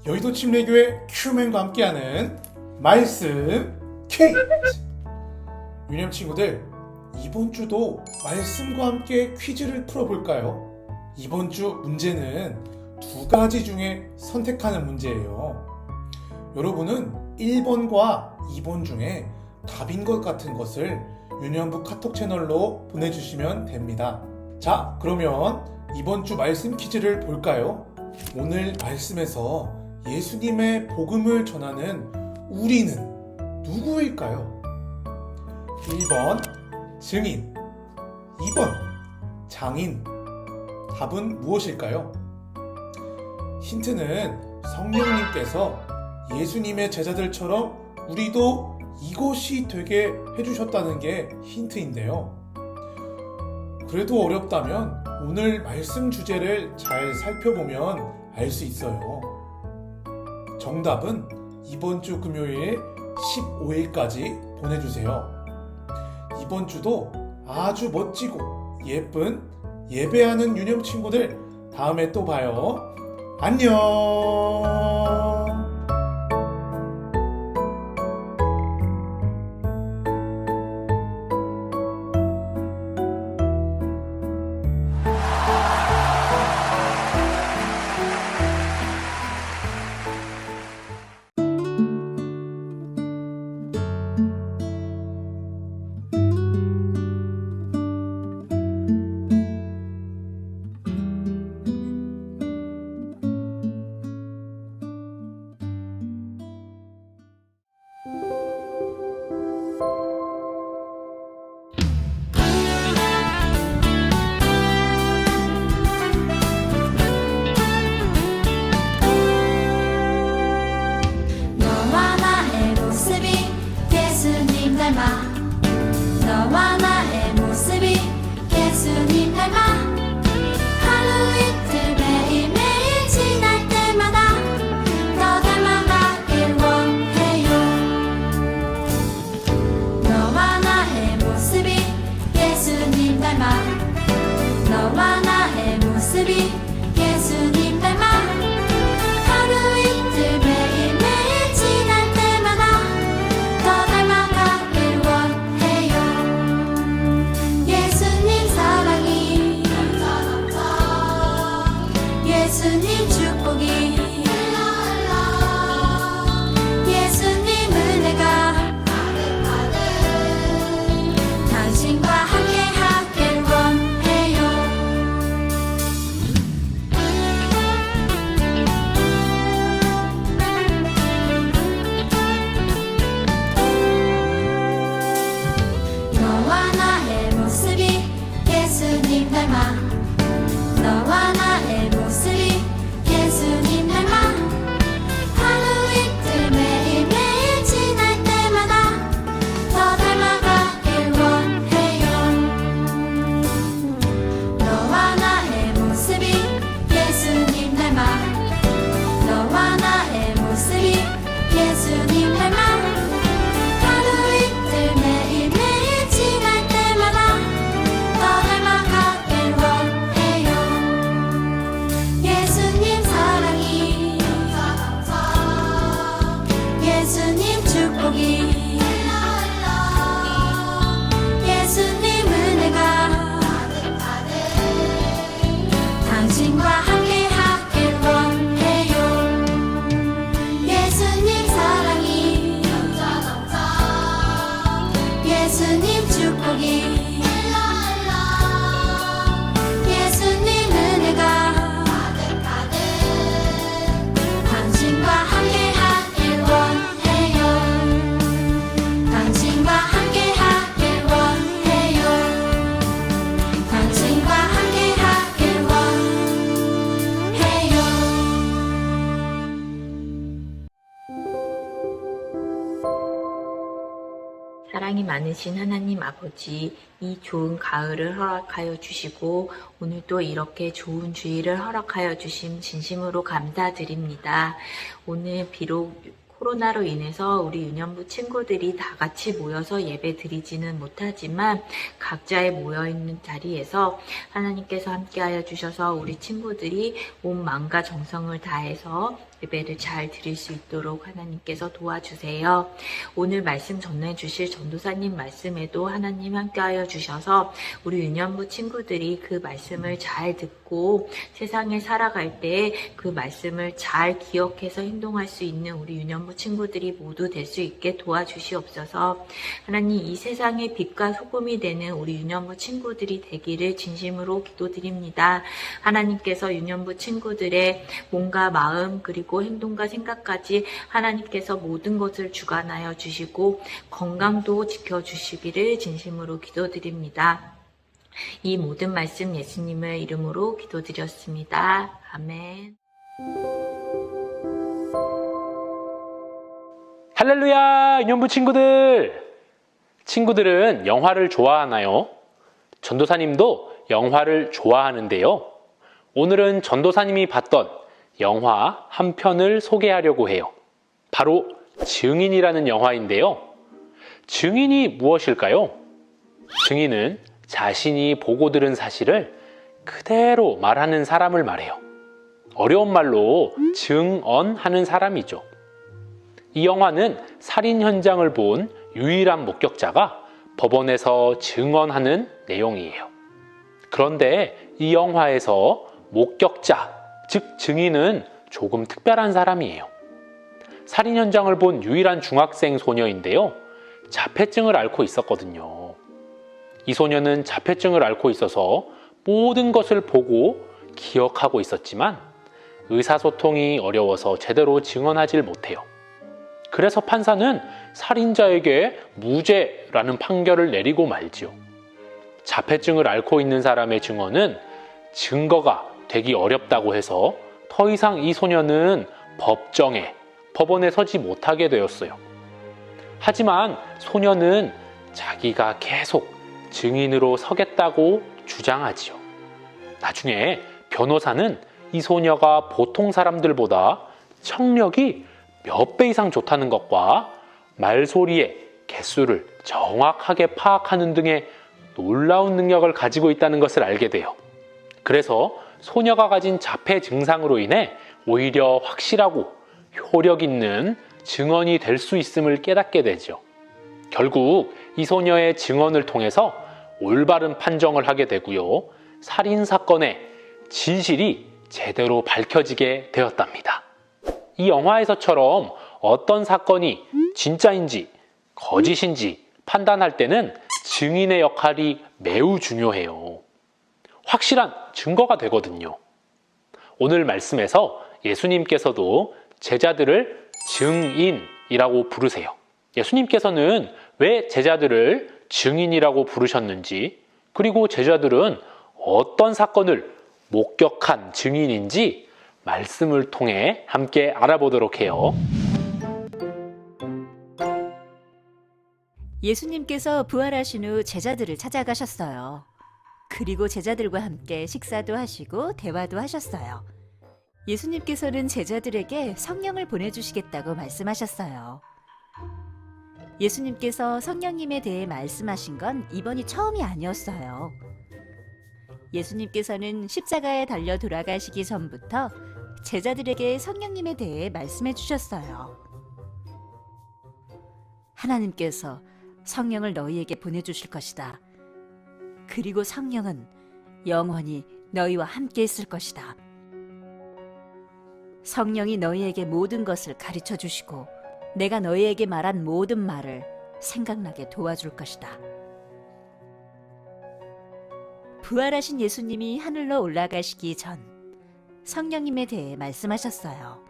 여의도 침례교회 큐맨과 함께하는 말씀 퀴즈! 유념 친구들, 이번 주도 말씀과 함께 퀴즈를 풀어볼까요? 이번 주 문제는 두 가지 중에 선택하는 문제예요. 여러분은 1번과 2번 중에 답인 것 같은 것을 유년부 카톡 채널로 보내주시면 됩니다. 자, 그러면 이번 주 말씀 퀴즈를 볼까요? 오늘 말씀에서 예수님의 복음을 전하는 우리는 누구일까요? 1번 증인, 2번 장인. 답은 무엇일까요? 힌트는 성령님께서 예수님의 제자들처럼 우리도 이것이 되게 해주셨다는 게 힌트인데요. 그래도 어렵다면 오늘 말씀 주제를 잘 살펴보면 알 수 있어요. 정답은 이번 주 금요일 15일까지 보내주세요. 이번 주도 아주 멋지고 예쁜 예배하는 유념 친구들, 다음에 또 봐요. 안녕. 너와 나의 모습이 예수님 닮아. 너와 나의 모습이 예수님 닮아. 하루 이틀 매일매일 지날 때마다 더 닮아가길 원해요. 너와 나의 모습이 예수님 닮아. 너와 나의 모습이 예수님 닮아. 하루 이틀 매일매일 지날 때마다 더 닮아가길 원해요. 예수님 사랑이 예수님 축복이 예수님 은혜가 당신과 함께 하길 원해요. 너와 나의 모습이 예수님 닮아. 너와 나의 모습이 예수님 닮아. 하루 이틀 매일매일 지날 때마다 더 닮아가길 원해요. 너와 나의 모습이 예수님 닮아. 너와 나의 모습이 예수님 닮아. 하루 이틀 매일매일 지날 때마다 더 닮아가길 원해요. 예수님 사랑이 예수님 축복이 예수님 은혜가 당신과 함께 하길 원해요. 예수님 사랑이 예수님 축복이 예수님 은혜가 당신과 함께 하길 원해요. 당신과 함께 하길 원해요. 당신과 함께 하길 원해요. 사랑이 많으신 하나님 아버지, 이 좋은 가을을 허락하여 주시고 오늘도 이렇게 좋은 주일을 허락하여 주심 진심으로 감사드립니다. 오늘 비록 코로나로 인해서 우리 유년부 친구들이 다 같이 모여서 예배 드리지는 못하지만 각자의 모여있는 자리에서 하나님께서 함께하여 주셔서 우리 친구들이 온 마음과 정성을 다해서 예배를 잘 드릴 수 있도록 하나님께서 도와주세요. 오늘 말씀 전해주실 전도사님 말씀에도 하나님 함께하여 주셔서 우리 유년부 친구들이 그 말씀을 잘 듣고 세상에 살아갈 때 그 말씀을 잘 기억해서 행동할 수 있는 우리 유년부 친구들이 모두 될 수 있게 도와주시옵소서. 하나님, 이 세상의 빛과 소금이 되는 우리 유년부 친구들이 되기를 진심으로 기도드립니다. 하나님께서 유년부 친구들의 몸과 마음 그리고 행동과 생각까지 하나님께서 모든 것을 주관하여 주시고 건강도 지켜주시기를 진심으로 기도드립니다. 이 모든 말씀 예수님의 이름으로 기도드렸습니다. 아멘. 할렐루야, 유년부 친구들은 영화를 좋아하나요? 전도사님도 영화를 좋아하는데요. 오늘은 전도사님이 봤던 영화 한 편을 소개하려고 해요. 바로 증인이라는 영화인데요. 증인이 무엇일까요? 증인은 자신이 보고 들은 사실을 그대로 말하는 사람을 말해요. 어려운 말로 증언하는 사람이죠. 이 영화는 살인 현장을 본 유일한 목격자가 법원에서 증언하는 내용이에요. 그런데 이 영화에서 목격자, 즉 증인은 조금 특별한 사람이에요. 살인 현장을 본 유일한 중학생 소녀인데요. 자폐증을 앓고 있었거든요. 이 소녀는 자폐증을 앓고 있어서 모든 것을 보고 기억하고 있었지만 의사소통이 어려워서 제대로 증언하질 못해요. 그래서 판사는 살인자에게 무죄라는 판결을 내리고 말지요. 자폐증을 앓고 있는 사람의 증언은 증거가 되기 어렵다고 해서 더 이상 이 소녀는 법원에 서지 못하게 되었어요. 하지만 소녀는 자기가 계속 증인으로 서겠다고 주장하지요. 나중에 변호사는 이 소녀가 보통 사람들보다 청력이 몇 배 이상 좋다는 것과 말소리의 개수를 정확하게 파악하는 등의 놀라운 능력을 가지고 있다는 것을 알게 돼요. 그래서 소녀가 가진 자폐 증상으로 인해 오히려 확실하고 효력 있는 증언이 될 수 있음을 깨닫게 되죠. 결국 이 소녀의 증언을 통해서 올바른 판정을 하게 되고요. 살인사건의 진실이 제대로 밝혀지게 되었답니다. 이 영화에서처럼 어떤 사건이 진짜인지 거짓인지 판단할 때는 증인의 역할이 매우 중요해요. 확실한 증거가 되거든요. 오늘 말씀에서 예수님께서도 제자들을 증인이라고 부르세요. 예수님께서는 왜 제자들을 증인이라고 부르셨는지, 그리고 제자들은 어떤 사건을 목격한 증인인지 말씀을 통해 함께 알아보도록 해요. 예수님께서 부활하신 후 제자들을 찾아가셨어요. 그리고 제자들과 함께 식사도 하시고 대화도 하셨어요. 예수님께서는 제자들에게 성령을 보내주시겠다고 말씀하셨어요. 예수님께서 성령님에 대해 말씀하신 건 이번이 처음이 아니었어요. 예수님께서는 십자가에 달려 돌아가시기 전부터 제자들에게 성령님에 대해 말씀해 주셨어요. 하나님께서 성령을 너희에게 보내주실 것이다. 그리고 성령은 영원히 너희와 함께 있을 것이다. 성령이 너희에게 모든 것을 가르쳐 주시고 내가 너희에게 말한 모든 말을 생각나게 도와줄 것이다. 부활하신 예수님이 하늘로 올라가시기 전 성령님에 대해 말씀하셨어요.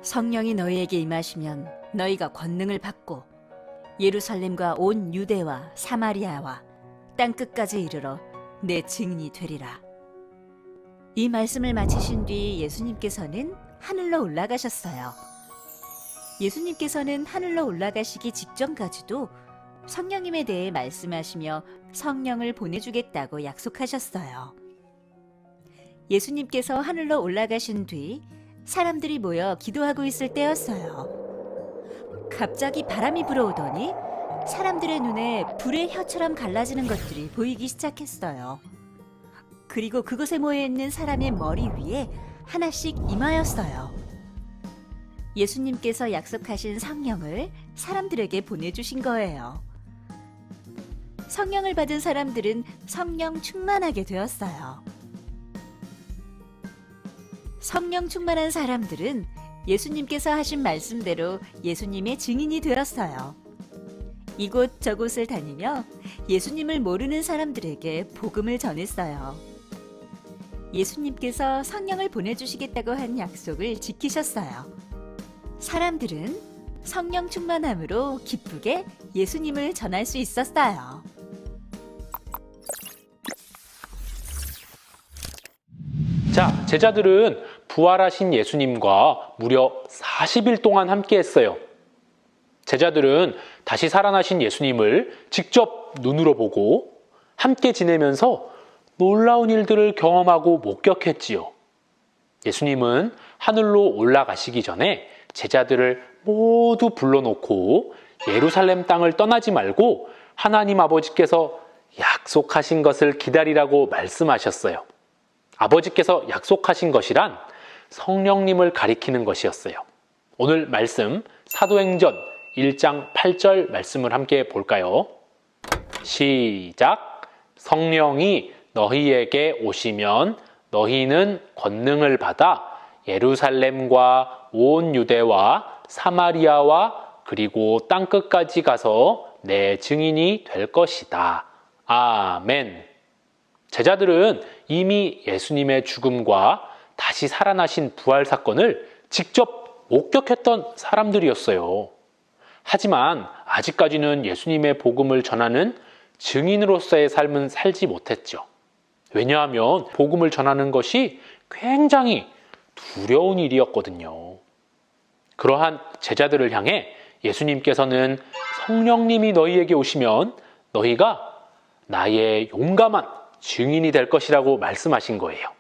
성령이 너희에게 임하시면 너희가 권능을 받고 예루살렘과 온 유대와 사마리아와 땅끝까지 이르러 내 증인이 되리라. 이 말씀을 마치신 뒤 예수님께서는 하늘로 올라가셨어요. 예수님께서는 하늘로 올라가시기 직전까지도 성령님에 대해 말씀하시며 성령을 보내주겠다고 약속하셨어요. 예수님께서 하늘로 올라가신 뒤 사람들이 모여 기도하고 있을 때였어요. 갑자기 바람이 불어오더니 사람들의 눈에 불의 혀처럼 갈라지는 것들이 보이기 시작했어요. 그리고 그곳에 모여있는 사람의 머리 위에 하나씩 임하였어요. 예수님께서 약속하신 성령을 사람들에게 보내주신 거예요. 성령을 받은 사람들은 성령 충만하게 되었어요. 성령 충만한 사람들은 예수님께서 하신 말씀대로 예수님의 증인이 되었어요. 이곳 저곳을 다니며 예수님을 모르는 사람들에게 복음을 전했어요. 예수님께서 성령을 보내주시겠다고 한 약속을 지키셨어요. 사람들은 성령 충만함으로 기쁘게 예수님을 전할 수 있었어요. 자, 제자들은 부활하신 예수님과 무려 40일 동안 함께 했어요. 제자들은 다시 살아나신 예수님을 직접 눈으로 보고 함께 지내면서 놀라운 일들을 경험하고 목격했지요. 예수님은 하늘로 올라가시기 전에 제자들을 모두 불러놓고 예루살렘 땅을 떠나지 말고 하나님 아버지께서 약속하신 것을 기다리라고 말씀하셨어요. 아버지께서 약속하신 것이란 성령님을 가리키는 것이었어요. 오늘 말씀 사도행전 1장 8절 말씀을 함께 볼까요? 시작! 성령이 너희에게 오시면 너희는 권능을 받아 예루살렘과 온 유대와 사마리아와 그리고 땅끝까지 가서 내 증인이 될 것이다. 아멘. 제자들은 이미 예수님의 죽음과 다시 살아나신 부활 사건을 직접 목격했던 사람들이었어요. 하지만 아직까지는 예수님의 복음을 전하는 증인으로서의 삶은 살지 못했죠. 왜냐하면 복음을 전하는 것이 굉장히 두려운 일이었거든요. 그러한 제자들을 향해 예수님께서는 성령님이 너희에게 오시면 너희가 나의 용감한 증인이 될 것이라고 말씀하신 거예요.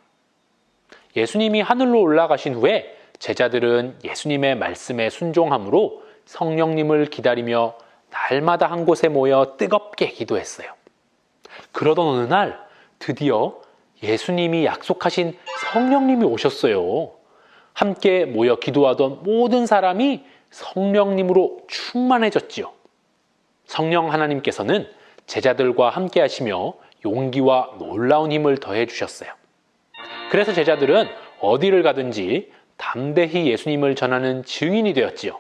예수님이 하늘로 올라가신 후에 제자들은 예수님의 말씀에 순종함으로 성령님을 기다리며 날마다 한 곳에 모여 뜨겁게 기도했어요. 그러던 어느 날 드디어 예수님이 약속하신 성령님이 오셨어요. 함께 모여 기도하던 모든 사람이 성령님으로 충만해졌지요. 성령 하나님께서는 제자들과 함께 하시며 용기와 놀라운 힘을 더해 주셨어요. 그래서 제자들은 어디를 가든지 담대히 예수님을 전하는 증인이 되었지요.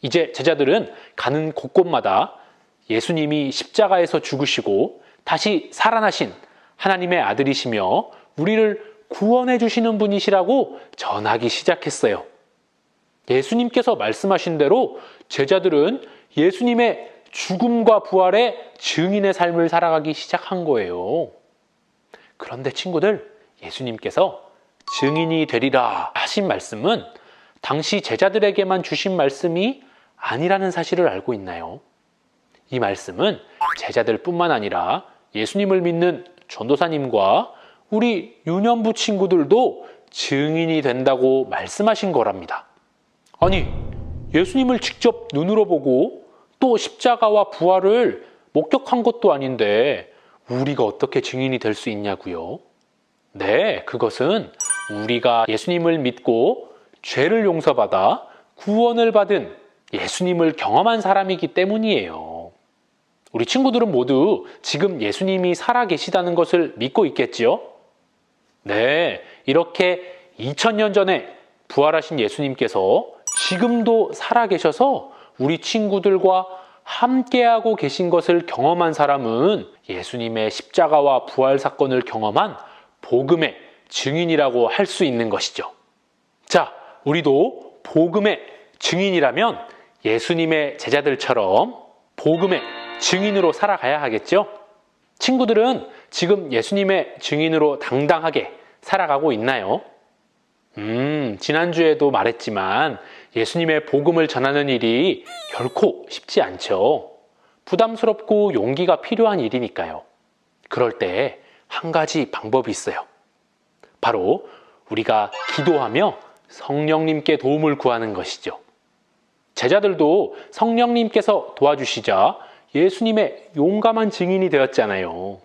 이제 제자들은 가는 곳곳마다 예수님이 십자가에서 죽으시고 다시 살아나신 하나님의 아들이시며 우리를 구원해 주시는 분이시라고 전하기 시작했어요. 예수님께서 말씀하신 대로 제자들은 예수님의 죽음과 부활의 증인의 삶을 살아가기 시작한 거예요. 그런데 친구들, 예수님께서 증인이 되리라 하신 말씀은 당시 제자들에게만 주신 말씀이 아니라는 사실을 알고 있나요? 이 말씀은 제자들뿐만 아니라 예수님을 믿는 전도사님과 우리 유년부 친구들도 증인이 된다고 말씀하신 거랍니다. 아니, 예수님을 직접 눈으로 보고 또 십자가와 부활을 목격한 것도 아닌데 우리가 어떻게 증인이 될 수 있냐고요? 네, 그것은 우리가 예수님을 믿고 죄를 용서받아 구원을 받은 예수님을 경험한 사람이기 때문이에요. 우리 친구들은 모두 지금 예수님이 살아계시다는 것을 믿고 있겠지요? 네, 이렇게 2000년 전에 부활하신 예수님께서 지금도 살아계셔서 우리 친구들과 함께하고 계신 것을 경험한 사람은 예수님의 십자가와 부활 사건을 경험한 복음의 증인이라고 할 수 있는 것이죠. 자, 우리도 복음의 증인이라면 예수님의 제자들처럼 복음의 증인으로 살아가야 하겠죠? 친구들은 지금 예수님의 증인으로 당당하게 살아가고 있나요? 지난주에도 말했지만 예수님의 복음을 전하는 일이 결코 쉽지 않죠. 부담스럽고 용기가 필요한 일이니까요. 그럴 때 한 가지 방법이 있어요. 바로 우리가 기도하며 성령님께 도움을 구하는 것이죠. 제자들도 성령님께서 도와주시자 예수님의 용감한 증인이 되었잖아요.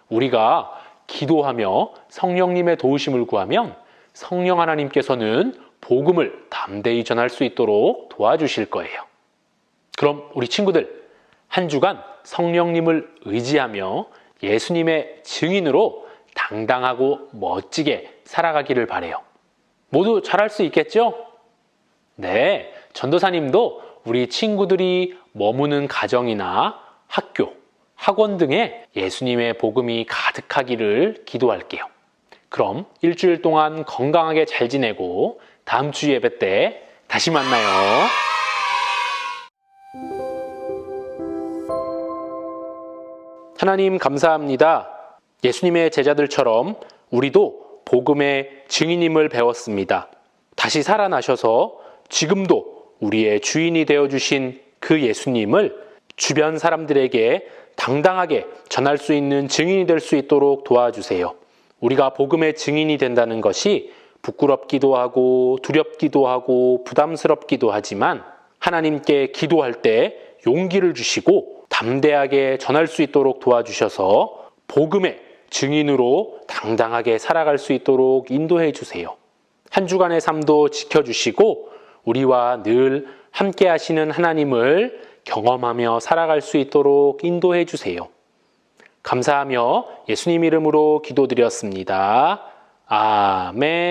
우리가 기도하며 성령님의 도우심을 구하면 성령 하나님께서는 복음을 담대히 전할 수 있도록 도와주실 거예요. 그럼 우리 친구들, 한 주간 성령님을 의지하며 예수님의 증인으로 당당하고 멋지게 살아가기를 바라요. 모두 잘할 수 있겠죠? 네, 전도사님도 우리 친구들이 머무는 가정이나 학교, 학원 등에 예수님의 복음이 가득하기를 기도할게요. 그럼 일주일 동안 건강하게 잘 지내고 다음 주 예배 때 다시 만나요. 하나님 감사합니다. 예수님의 제자들처럼 우리도 복음의 증인임을 배웠습니다. 다시 살아나셔서 지금도 우리의 주인이 되어주신 그 예수님을 주변 사람들에게 당당하게 전할 수 있는 증인이 될 수 있도록 도와주세요. 우리가 복음의 증인이 된다는 것이 부끄럽기도 하고 두렵기도 하고 부담스럽기도 하지만 하나님께 기도할 때 용기를 주시고 담대하게 전할 수 있도록 도와주셔서 복음의 증인으로 당당하게 살아갈 수 있도록 인도해 주세요. 한 주간의 삶도 지켜주시고 우리와 늘 함께 하시는 하나님을 경험하며 살아갈 수 있도록 인도해 주세요. 감사하며 예수님 이름으로 기도드렸습니다. 아멘.